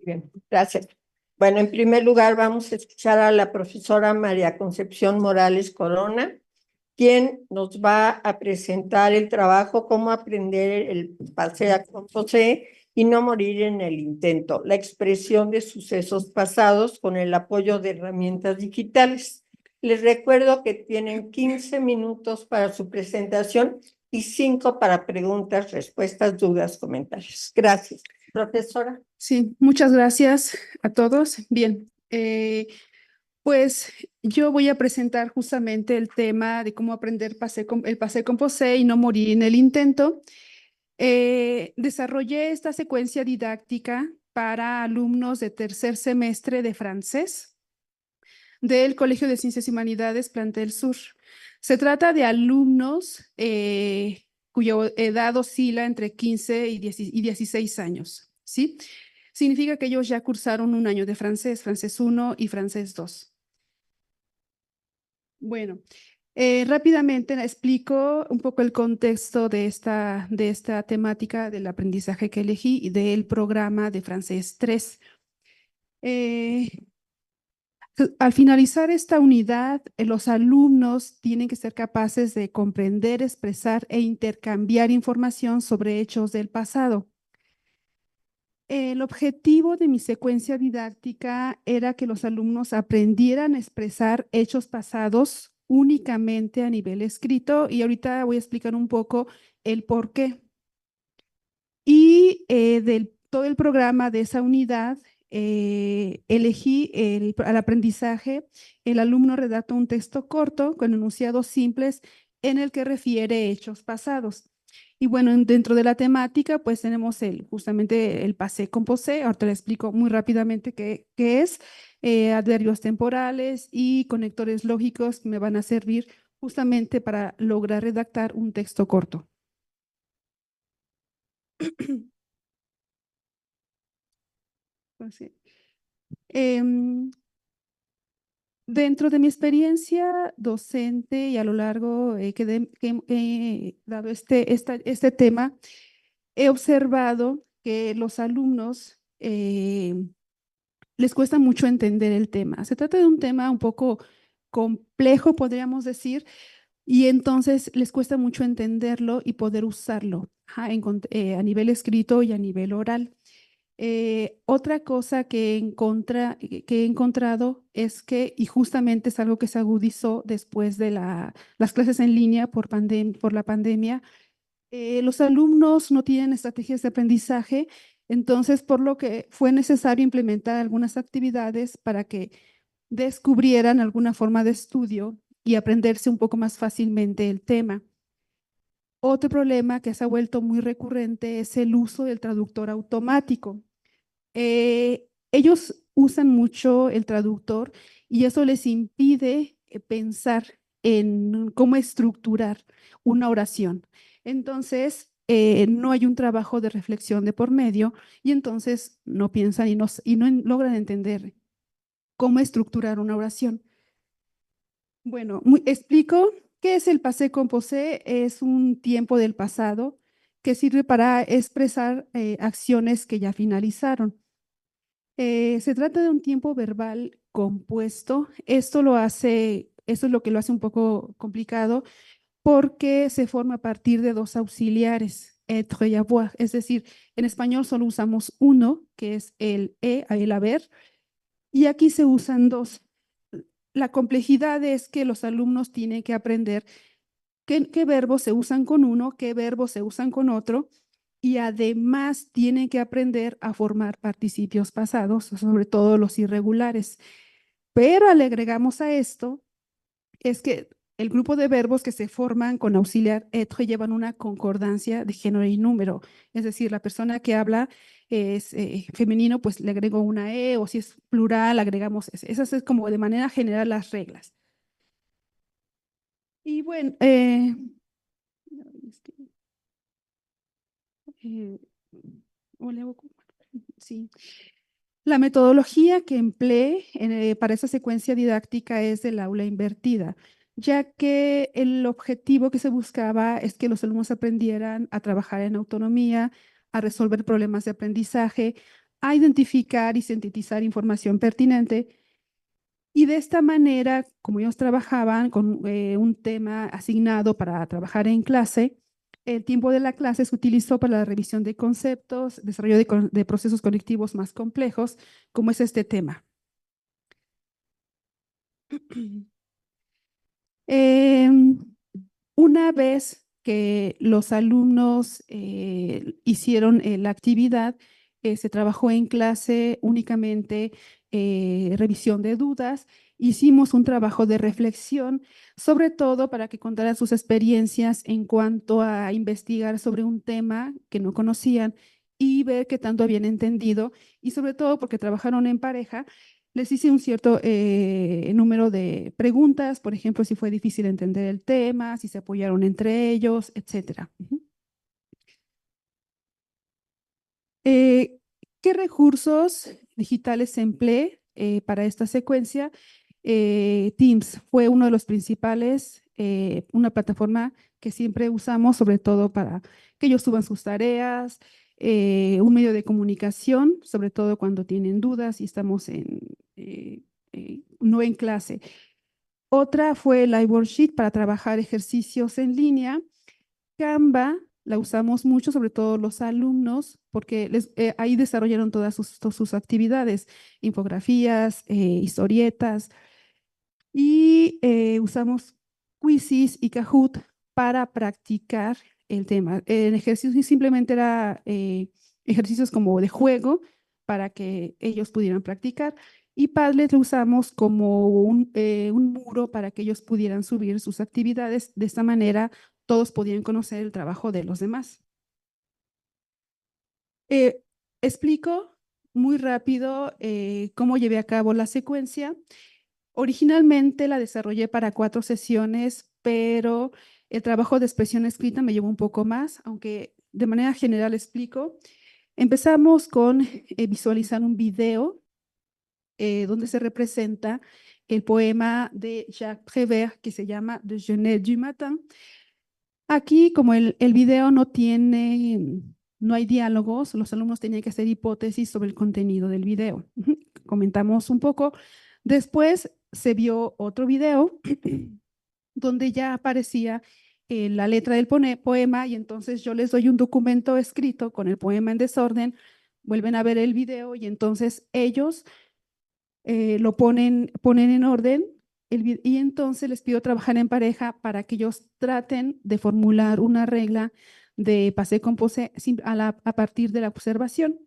Bien, gracias. Bueno, en primer lugar vamos a escuchar a la profesora María Concepción Morales Corona, quien nos va a presentar el trabajo Cómo aprender el paseo con José y no morir en el intento, la expresión de sucesos pasados con el apoyo de herramientas digitales. Les recuerdo que tienen 15 minutos para su presentación y 5 para preguntas, respuestas, dudas, comentarios. Gracias. Profesora. Sí, muchas gracias a todos. Bien, pues yo voy a presentar justamente el tema de cómo aprender el paseo con Posee y no morir en el intento. Desarrollé esta secuencia didáctica para alumnos de tercer semestre de francés del Colegio de Ciencias y Humanidades Plantel Sur. Se trata de alumnos cuya edad oscila entre 15 y 16 años, ¿sí? Significa que ellos ya cursaron un año de francés, francés 1 y francés 2. Bueno, rápidamente explico un poco el contexto de esta temática del aprendizaje que elegí y del programa de francés 3. Al finalizar esta unidad, los alumnos tienen que ser capaces de comprender, expresar e intercambiar información sobre hechos del pasado. El objetivo de mi secuencia didáctica era que los alumnos aprendieran a expresar hechos pasados únicamente a nivel escrito, y ahorita voy a explicar un poco el por qué. Y todo el programa de esa unidad, elegí al aprendizaje. El alumno redacta un texto corto con enunciados simples en el que refiere hechos pasados. Y bueno, dentro de la temática, pues tenemos justamente el passé composé. Ahorita le explico muy rápidamente qué es, adverbios temporales y conectores lógicos que me van a servir justamente para lograr redactar un texto corto. Entonces, dentro de mi experiencia docente y a lo largo que he dado este tema, he observado que los alumnos les cuesta mucho entender el tema. Se trata de un tema un poco complejo, podríamos decir, y entonces les cuesta mucho entenderlo y poder usarlo a nivel escrito y a nivel oral. Otra cosa que he encontrado es que, y justamente es algo que se agudizó después de las clases en línea por la pandemia, los alumnos no tienen estrategias de aprendizaje. Entonces, por lo que fue necesario implementar algunas actividades para que descubrieran alguna forma de estudio y aprenderse un poco más fácilmente el tema. Otro problema que se ha vuelto muy recurrente es el uso del traductor automático. Ellos usan mucho el traductor y eso les impide pensar en cómo estructurar una oración. Entonces, no hay un trabajo de reflexión de por medio y entonces no piensan y no logran entender cómo estructurar una oración. Bueno, explico qué es el passé composé. Es un tiempo del pasado que sirve para expresar acciones que ya finalizaron. Se trata de un tiempo verbal compuesto. Esto es lo que lo hace un poco complicado porque se forma a partir de dos auxiliares, être y avoir. Es decir, en español solo usamos uno, que es el haber, y aquí se usan dos. La complejidad es que los alumnos tienen que aprender qué verbos se usan con uno, qué verbos se usan con otro, y además tienen que aprender a formar participios pasados, sobre todo los irregulares. Pero le agregamos a esto es que el grupo de verbos que se forman con auxiliar être llevan una concordancia de género y número. Es decir, la persona que habla es femenino, pues le agrego una E, o si es plural, agregamos S. Esas es como de manera general las reglas. Y bueno, eh, sí. La metodología que empleé para esa secuencia didáctica es del aula invertida, ya que el objetivo que se buscaba es que los alumnos aprendieran a trabajar en autonomía, a resolver problemas de aprendizaje, a identificar y sintetizar información pertinente. Y de esta manera, como ellos trabajaban con un tema asignado para trabajar en clase, el tiempo de la clase se utilizó para la revisión de conceptos, desarrollo de procesos colectivos más complejos, como es este tema. Una vez que los alumnos hicieron la actividad, se trabajó en clase únicamente revisión de dudas. Hicimos un trabajo de reflexión, sobre todo para que contaran sus experiencias en cuanto a investigar sobre un tema que no conocían y ver qué tanto habían entendido, y sobre todo porque trabajaron en pareja. Les hice un cierto número de preguntas, por ejemplo, si fue difícil entender el tema, si se apoyaron entre ellos, etcétera. ¿Qué recursos digitales empleé para esta secuencia? Teams fue uno de los principales, una plataforma que siempre usamos, sobre todo para que ellos suban sus tareas, un medio de comunicación, sobre todo cuando tienen dudas y estamos no en clase. Otra fue el iWorksheet para trabajar ejercicios en línea. Canva la usamos mucho, sobre todo los alumnos, porque ahí desarrollaron todas sus actividades, infografías, historietas, y usamos Quizzes y Kahoot para practicar el tema. El ejercicio simplemente era ejercicios como de juego para que ellos pudieran practicar. Y Padlet lo usamos como un muro para que ellos pudieran subir sus actividades. De esta manera, todos podían conocer el trabajo de los demás. Explico muy rápido cómo llevé a cabo la secuencia. Originalmente la desarrollé para 4 sesiones, pero el trabajo de expresión escrita me llevó un poco más, aunque de manera general explico. Empezamos con visualizar un video donde se representa el poema de Jacques Prévert que se llama Déjeuner du matin. Aquí, como el video no hay diálogos, los alumnos tenían que hacer hipótesis sobre el contenido del video. Comentamos un poco. Después se vio otro video donde ya aparecía la letra del poema, y entonces yo les doy un documento escrito con el poema en desorden, vuelven a ver el video y entonces ellos lo ponen en orden, y entonces les pido trabajar en pareja para que ellos traten de formular una regla de passé composé a partir de la observación.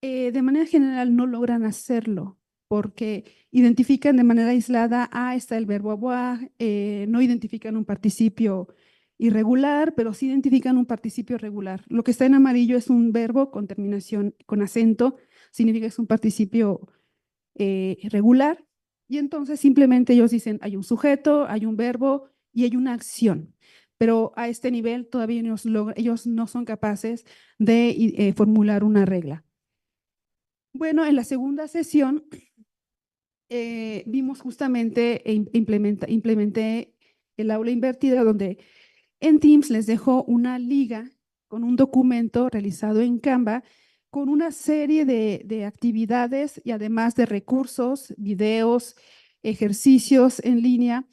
De manera general no logran hacerlo porque identifican de manera aislada, está el verbo avoir, no identifican un participio irregular, pero sí identifican un participio regular. Lo que está en amarillo es un verbo con terminación con acento, significa que es un participio regular, y entonces simplemente ellos dicen, hay un sujeto, hay un verbo y hay una acción. Pero a este nivel todavía ellos no son capaces de formular una regla. Bueno, en la segunda sesión vimos justamente, implementé el aula invertida, donde en Teams les dejo una liga con un documento realizado en Canva con una serie de actividades y además de recursos, videos, ejercicios en línea,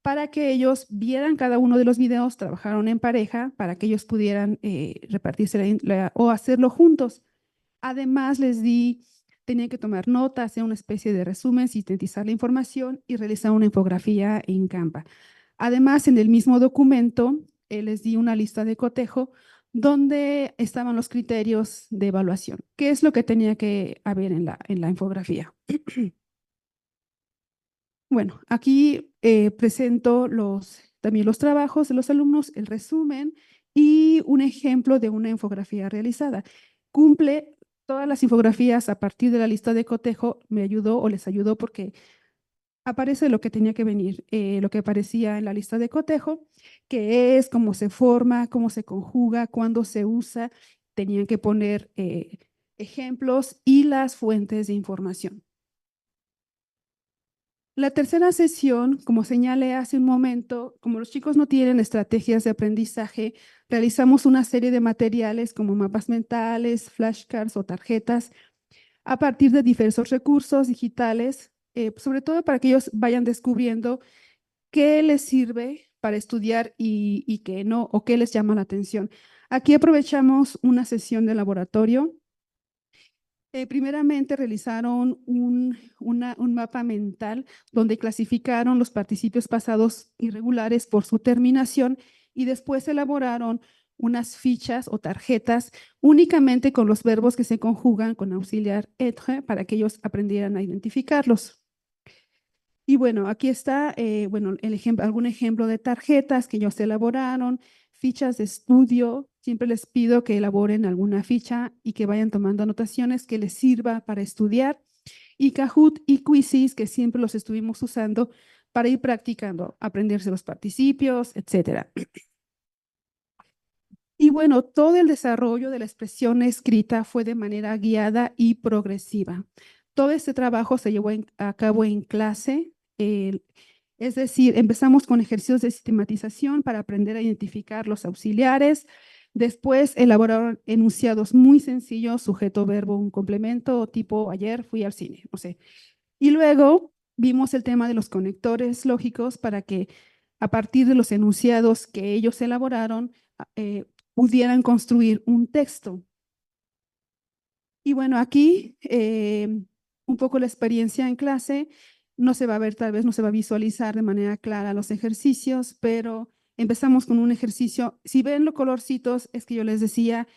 para que ellos vieran cada uno de los videos, trabajaron en pareja para que ellos pudieran repartirse o hacerlo juntos. Además, tenían que tomar notas, hacer una especie de resumen, sintetizar la información y realizar una infografía en Canva. Además, en el mismo documento, les di una lista de cotejo donde estaban los criterios de evaluación. ¿Qué es lo que tenía que haber en la infografía? Bueno, aquí presento también los trabajos de los alumnos, el resumen y un ejemplo de una infografía realizada. Cumple todas las infografías a partir de la lista de cotejo. Me ayudó o les ayudó porque aparece lo que tenía que venir, lo que aparecía en la lista de cotejo, que es cómo se forma, cómo se conjuga, cuándo se usa. Tenían que poner ejemplos y las fuentes de información. La tercera sesión, como señalé hace un momento, como los chicos no tienen estrategias de aprendizaje, realizamos una serie de materiales como mapas mentales, flashcards o tarjetas a partir de diversos recursos digitales, sobre todo para que ellos vayan descubriendo qué les sirve para estudiar y qué no, o qué les llama la atención. Aquí aprovechamos una sesión de laboratorio. Primeramente realizaron un mapa mental donde clasificaron los participios pasados irregulares por su terminación y después elaboraron unas fichas o tarjetas únicamente con los verbos que se conjugan con auxiliar être para que ellos aprendieran a identificarlos. Y bueno, aquí está bueno, algún ejemplo de tarjetas que ellos elaboraron, fichas de estudio. Siempre les pido que elaboren alguna ficha y que vayan tomando anotaciones que les sirva para estudiar. Y Kahoot y Quizzes, que siempre los estuvimos usando para ir practicando, aprenderse los participios, etcétera. Y bueno, todo el desarrollo de la expresión escrita fue de manera guiada y progresiva. Todo este trabajo se llevó a cabo en clase, es decir, empezamos con ejercicios de sistematización para aprender a identificar los auxiliares. Después elaboraron enunciados muy sencillos, sujeto, verbo, un complemento, tipo ayer fui al cine, no sé. Y luego vimos el tema de los conectores lógicos para que a partir de los enunciados que ellos elaboraron, pudieran construir un texto. Y bueno, aquí un poco la experiencia en clase, no se va a ver, tal vez no se va a visualizar de manera clara los ejercicios, pero empezamos con un ejercicio. Si ven los colorcitos, es que yo les decía,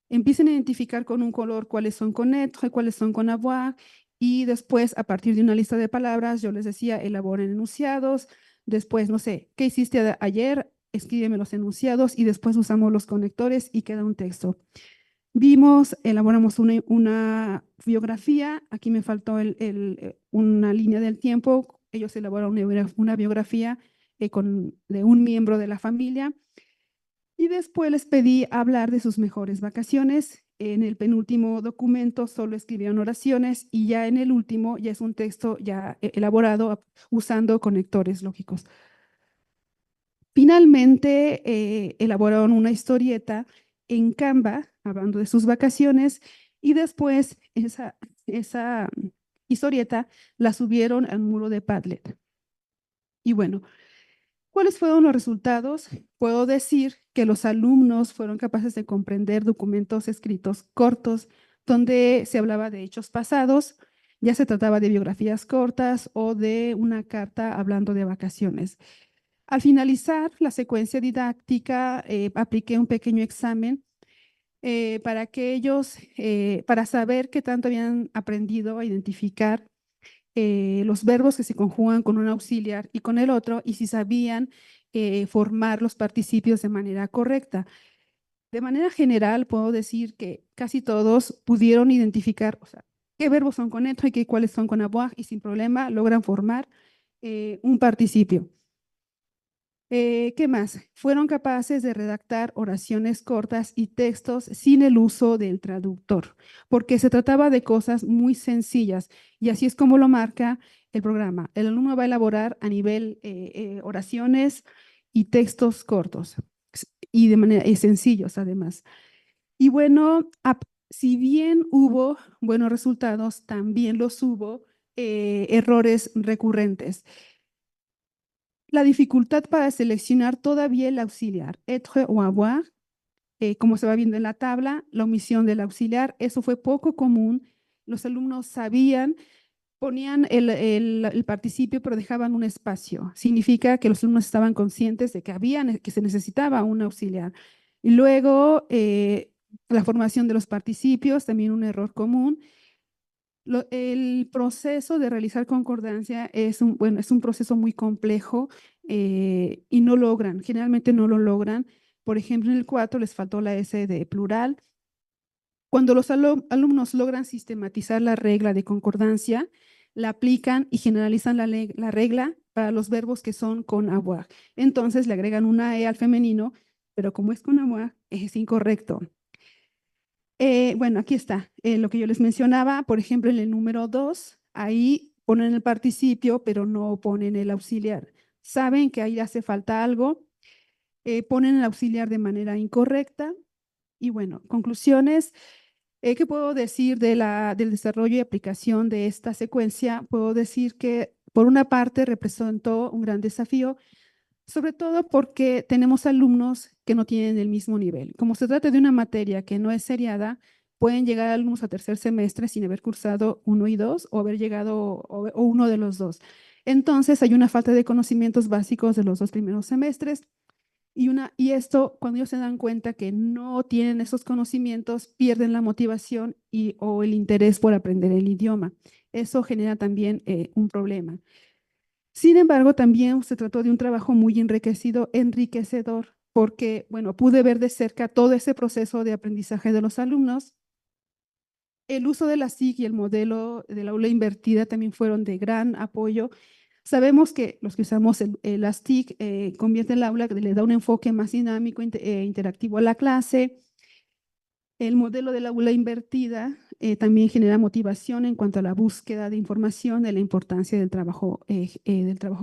empiecen a identificar con un color cuáles son con être, cuáles son con avoir, y después, a partir de una lista de palabras, yo les decía, elaboren enunciados. Después, no sé, ¿qué hiciste ayer? Escríbeme los enunciados y después usamos los conectores y queda un texto. Elaboramos una biografía. Aquí me faltó una línea del tiempo. Ellos elaboraron una biografía de un miembro de la familia. Y después les pedí hablar de sus mejores vacaciones. En el penúltimo documento solo escribieron oraciones y ya en el último ya es un texto ya elaborado usando conectores lógicos. Finalmente, elaboraron una historieta en Canva, hablando de sus vacaciones, y después esa historieta la subieron al muro de Padlet. Y bueno, ¿cuáles fueron los resultados? Puedo decir que los alumnos fueron capaces de comprender documentos escritos cortos donde se hablaba de hechos pasados, ya se trataba de biografías cortas o de una carta hablando de vacaciones. Al finalizar la secuencia didáctica, apliqué un pequeño examen para que ellos, para saber qué tanto habían aprendido a identificar los verbos que se conjugan con un auxiliar y con el otro, y si sabían formar los participios de manera correcta. De manera general, puedo decir que casi todos pudieron identificar, o sea, qué verbos son con être y cuáles son con avoir, y sin problema logran formar un participio. ¿Qué más? Fueron capaces de redactar oraciones cortas y textos sin el uso del traductor, porque se trataba de cosas muy sencillas y así es como lo marca el programa. El alumno va a elaborar a nivel oraciones y textos cortos y de manera sencillos además. Y bueno, si bien hubo buenos resultados, también los hubo errores recurrentes. La dificultad para seleccionar todavía el auxiliar, être o avoir, como se va viendo en la tabla, la omisión del auxiliar, eso fue poco común. Los alumnos sabían, ponían el participio, pero dejaban un espacio. Significa que los alumnos estaban conscientes de que se necesitaba un auxiliar. Y luego, la formación de los participios, también un error común. El proceso de realizar concordancia es un proceso muy complejo y generalmente no lo logran. Por ejemplo, en el 4 les faltó la S de plural. Cuando los alumnos logran sistematizar la regla de concordancia, la aplican y generalizan la regla para los verbos que son con avoir. Entonces le agregan una E al femenino, pero como es con avoir, es incorrecto. Bueno, aquí está lo que yo les mencionaba, por ejemplo, en el número 2, ahí ponen el participio, pero no ponen el auxiliar. Saben que ahí hace falta algo. ponen el auxiliar de manera incorrecta. Y bueno, conclusiones. ¿Qué puedo decir del desarrollo y aplicación de esta secuencia? Puedo decir que, por una parte, representó un gran desafío, sobre todo porque tenemos alumnos que no tienen el mismo nivel. Como se trata de una materia que no es seriada, pueden llegar alumnos a tercer semestre sin haber cursado 1 y 2 o haber llegado o uno de los dos. Entonces, hay una falta de conocimientos básicos de los 2 primeros semestres. Y esto, cuando ellos se dan cuenta que no tienen esos conocimientos, pierden la motivación o el interés por aprender el idioma. Eso genera también un problema. Sin embargo, también se trató de un trabajo muy enriquecedor, porque, bueno, pude ver de cerca todo ese proceso de aprendizaje de los alumnos. El uso de la SIG y el modelo del aula invertida también fueron de gran apoyo. Sabemos que los que usamos las TIC convierte el aula, le da un enfoque más dinámico, interactivo a la clase. El modelo del aula invertida también genera motivación en cuanto a la búsqueda de información, de la importancia del trabajo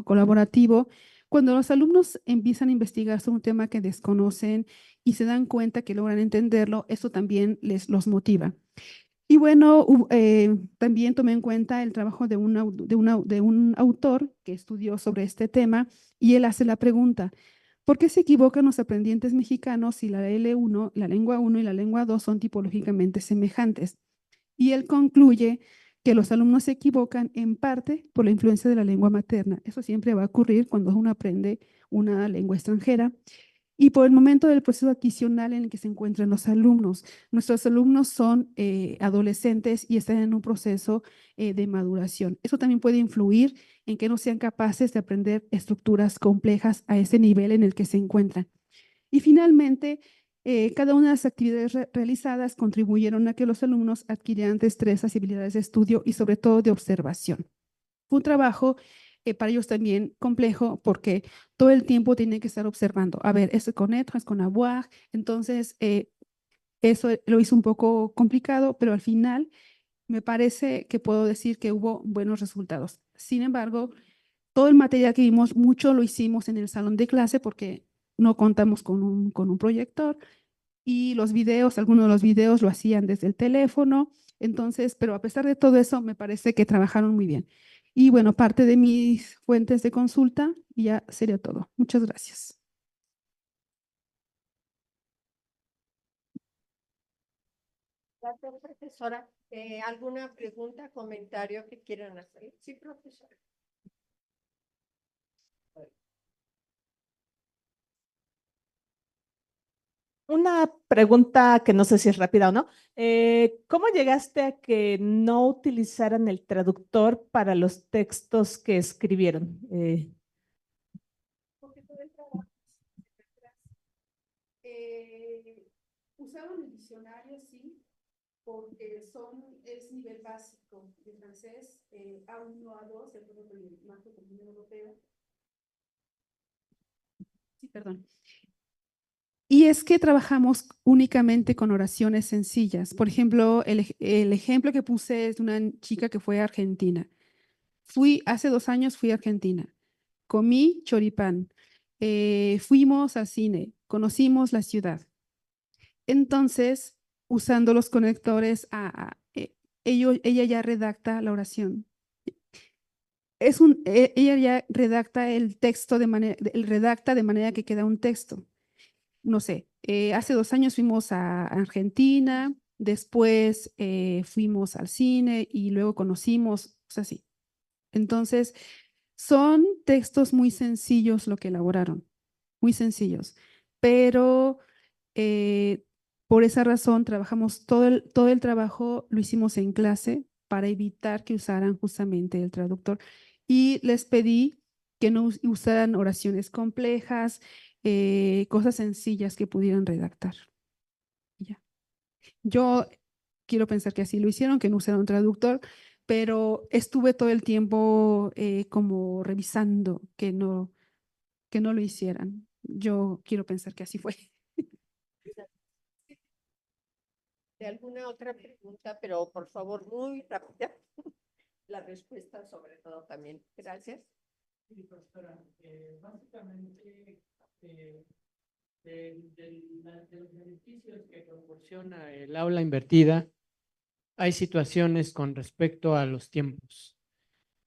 colaborativo. Cuando los alumnos empiezan a investigar sobre un tema que desconocen y se dan cuenta que logran entenderlo, eso también los motiva. Y bueno, también tomé en cuenta el trabajo de un autor que estudió sobre este tema y él hace la pregunta, ¿por qué se equivocan los aprendientes mexicanos si la L1, la lengua 1 y la lengua 2 son tipológicamente semejantes? Y él concluye que los alumnos se equivocan en parte por la influencia de la lengua materna. Eso siempre va a ocurrir cuando uno aprende una lengua extranjera y por el momento del proceso adquisicional en el que se encuentran los alumnos. Nuestros alumnos son adolescentes y están en un proceso de maduración. Eso también puede influir en que no sean capaces de aprender estructuras complejas a ese nivel en el que se encuentran. Y finalmente, cada una de las actividades realizadas contribuyeron a que los alumnos adquirieran destrezas y habilidades de estudio y sobre todo de observación. Fue un trabajo para ellos también complejo porque todo el tiempo tienen que estar observando. A ver, es con être, es con avoir. Entonces, eso lo hizo un poco complicado, pero al final me parece que puedo decir que hubo buenos resultados. Sin embargo, todo el material que vimos, mucho lo hicimos en el salón de clase porque no contamos con un proyector y los videos, algunos de los videos lo hacían desde el teléfono. Entonces, pero a pesar de todo eso, me parece que trabajaron muy bien. Y bueno, parte de mis fuentes de consulta y ya sería todo. Muchas gracias. Gracias, profesora. ¿Alguna pregunta, comentario que quieran hacer? Sí, profesora. Una pregunta que no sé si es rápida o no. ¿Cómo llegaste a que no utilizaran el traductor para los textos que escribieron? Porque todo el trabajo usaron el diccionario, sí, porque es nivel básico de francés, A1, A2, de acuerdo con el marco común europeo. Sí, perdón. Y es que trabajamos únicamente con oraciones sencillas. Por ejemplo, el ejemplo que puse es de una chica que fue a Argentina. Hace 2 años fui a Argentina. Comí choripán. Fuimos al cine. Conocimos la ciudad. Entonces, usando los conectores, ella ya redacta la oración. Ella ya redacta el texto redacta de manera que queda un texto. No sé, hace 2 años fuimos a Argentina, después fuimos al cine y luego conocimos, o sea, sí. Entonces, son textos muy sencillos lo que elaboraron, muy sencillos, pero eh, por esa razón trabajamos todo el trabajo, lo hicimos en clase para evitar que usaran justamente el traductor y les pedí que no usaran oraciones complejas, cosas sencillas que pudieran redactar. Ya. Yo quiero pensar que así lo hicieron, que no usaron traductor, pero estuve todo el tiempo como revisando que no lo hicieran. Yo quiero pensar que así fue. ¿De alguna otra pregunta? Pero por favor, muy rápida. La respuesta sobre todo también. Gracias. Sí, profesora, básicamente de los beneficios que proporciona el aula invertida, hay situaciones con respecto a los tiempos.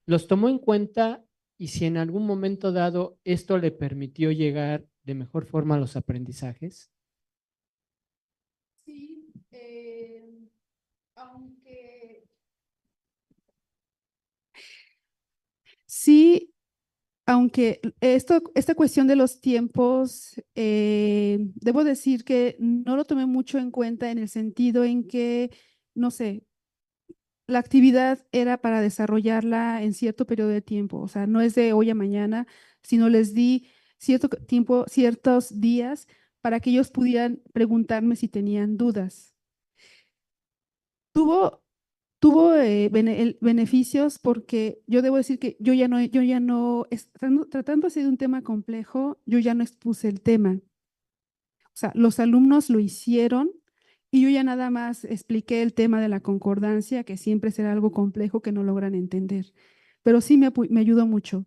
¿Los tomó en cuenta y si en algún momento dado esto le permitió llegar de mejor forma a los aprendizajes? Sí, aunque sí, aunque esta cuestión de los tiempos, debo decir que no lo tomé mucho en cuenta en el sentido en que, no sé, la actividad era para desarrollarla en cierto periodo de tiempo, o sea, no es de hoy a mañana, sino les di cierto tiempo, ciertos días para que ellos pudieran preguntarme si tenían dudas. Tuvo beneficios porque yo debo decir que tratándose de un tema complejo, yo ya no expuse el tema. O sea, los alumnos lo hicieron y yo ya nada más expliqué el tema de la concordancia, que siempre será algo complejo que no logran entender. Pero sí me ayudó mucho.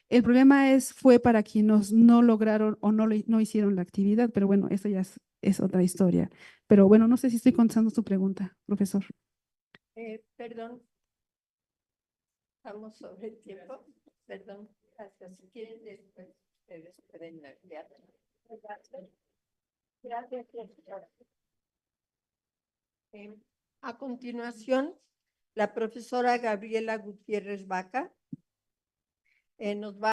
El problema fue para quienes no lograron o no hicieron la actividad, pero bueno, eso ya es otra historia. Pero bueno, no sé si estoy contestando su pregunta, profesor. Perdón, estamos sobre el tiempo. Perdón, hasta si quieren después ustedes pueden enviar. Gracias, profesora. A continuación, la profesora Gabriela Gutiérrez Vaca nos va